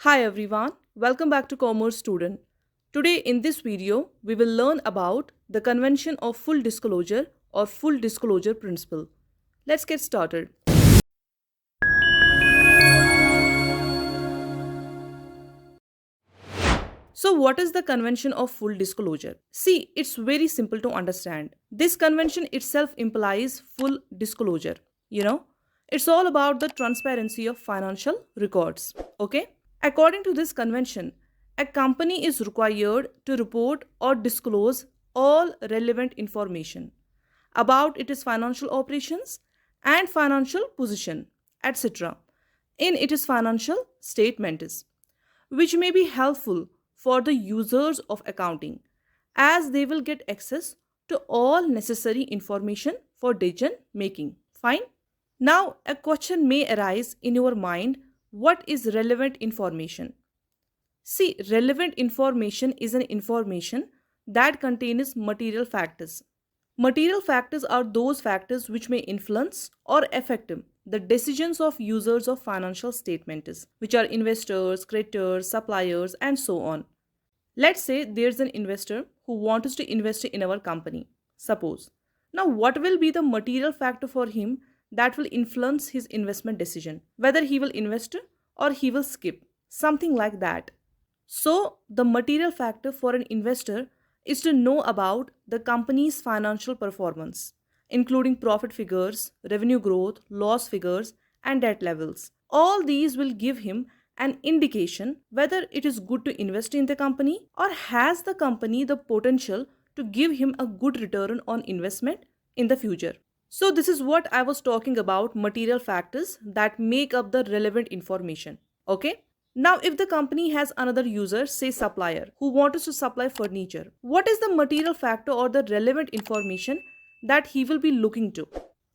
Hi everyone, welcome back to Commerce Student. Today in this video, we will learn about the convention of full disclosure or full disclosure principle. Let's get started. So what is the convention of full disclosure? See, it's very simple to understand. This convention itself implies full disclosure. It's all about the transparency of financial records. Okay? According to this convention, a company is required to report or disclose all relevant information about its financial operations and financial position, etc., in its financial statements, which may be helpful for the users of accounting as they will get access to all necessary information for decision making. Fine. Now, a question may arise in your mind: what is relevant information? See, relevant information is an information that contains material factors. Material factors are those factors which may influence or affect the decisions of users of financial statements, which are investors, creditors, suppliers, and so on. Let's say there's an investor who wants to invest in our company. Suppose. Now, what will be the material factor for him that will influence his investment decision? Whether he will invest or he will skip. Something like that. So, the material factor for an investor is to know about the company's financial performance, including profit figures, revenue growth, loss figures, and debt levels. All these will give him an indication whether it is good to invest in the company or has the company the potential to give him a good return on investment in the future. So this is what I was talking about, material factors that make up the relevant information. Okay? Now, if the company has another user, say supplier, who wants to supply furniture, what is the material factor or the relevant information that he will be looking to?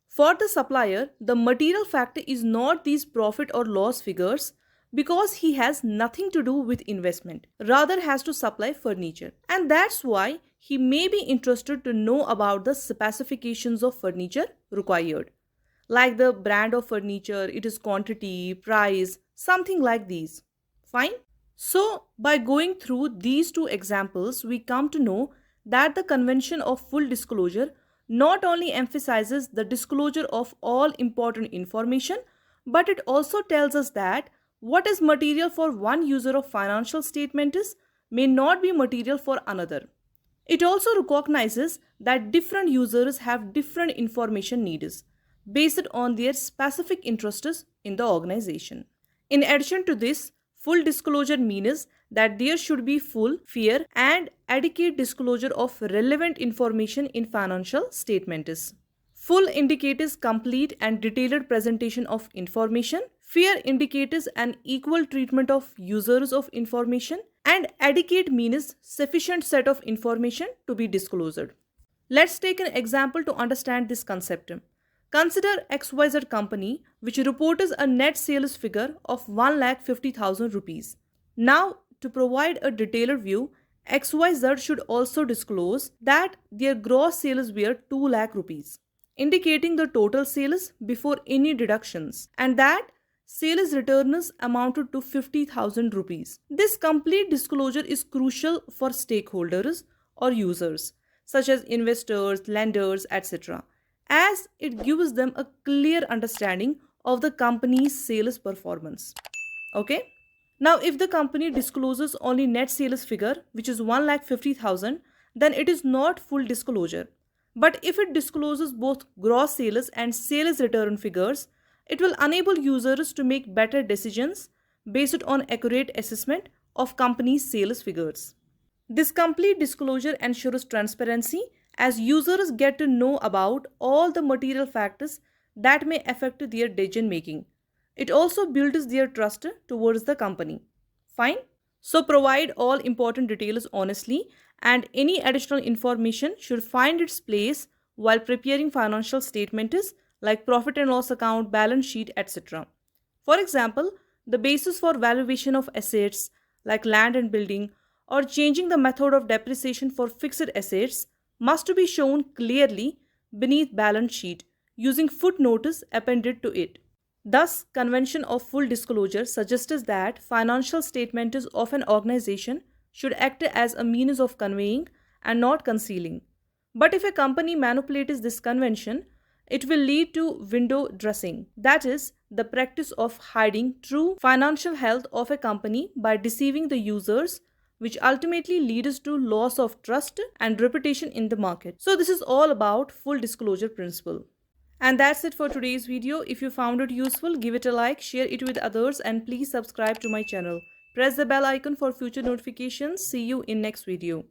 For the supplier, the material factor is not these profit or loss figures because he has nothing to do with investment, rather has to supply furniture. And that's why he may be interested to know about the specifications of furniture required, like the brand of furniture, its quantity, price, something like these. Fine? So, by going through these two examples, we come to know that the convention of full disclosure not only emphasizes the disclosure of all important information, but it also tells us that what is material for one user of financial statements may not be material for another. It also recognizes that different users have different information needs based on their specific interests in the organization. In addition to this, full disclosure means that there should be full, fair, and adequate disclosure of relevant information in financial statements. Full indicates complete and detailed presentation of information. Fair indicates an equal treatment of users of information, and adequate means sufficient set of information to be disclosed. Let's take an example to understand this concept. Consider XYZ company which reports a net sales figure of 1,50,000 rupees. Now, to provide a detailed view, XYZ should also disclose that their gross sales were 2 lakh rupees, indicating the total sales before any deductions, and that sales returns amounted to 50,000 rupees. This complete disclosure is crucial for stakeholders or users, such as investors, lenders, etc., as it gives them a clear understanding of the company's sales performance. Okay? Now, if the company discloses only net sales figure, which is 1,50,000, then it is not full disclosure. But if it discloses both gross sales and sales return figures, it will enable users to make better decisions based on accurate assessment of company's sales figures. This complete disclosure ensures transparency as users get to know about all the material factors that may affect their decision making. It also builds their trust towards the company. Fine? So provide all important details honestly, and any additional information should find its place while preparing financial statements like profit and loss account, balance sheet, etc. For example, the basis for valuation of assets like land and building or changing the method of depreciation for fixed assets must be shown clearly beneath balance sheet using footnotes appended to it. Thus, convention of full disclosure suggests that financial statements of an organization should act as a means of conveying and not concealing. But if a company manipulates this convention, it will lead to window dressing. That is, the practice of hiding true financial health of a company by deceiving the users, which ultimately leads to loss of trust and reputation in the market. So this is all about full disclosure principle. And that's it for today's video. If you found it useful, give it a like, share it with others, and please subscribe to my channel. Press the bell icon for future notifications. See you in next video.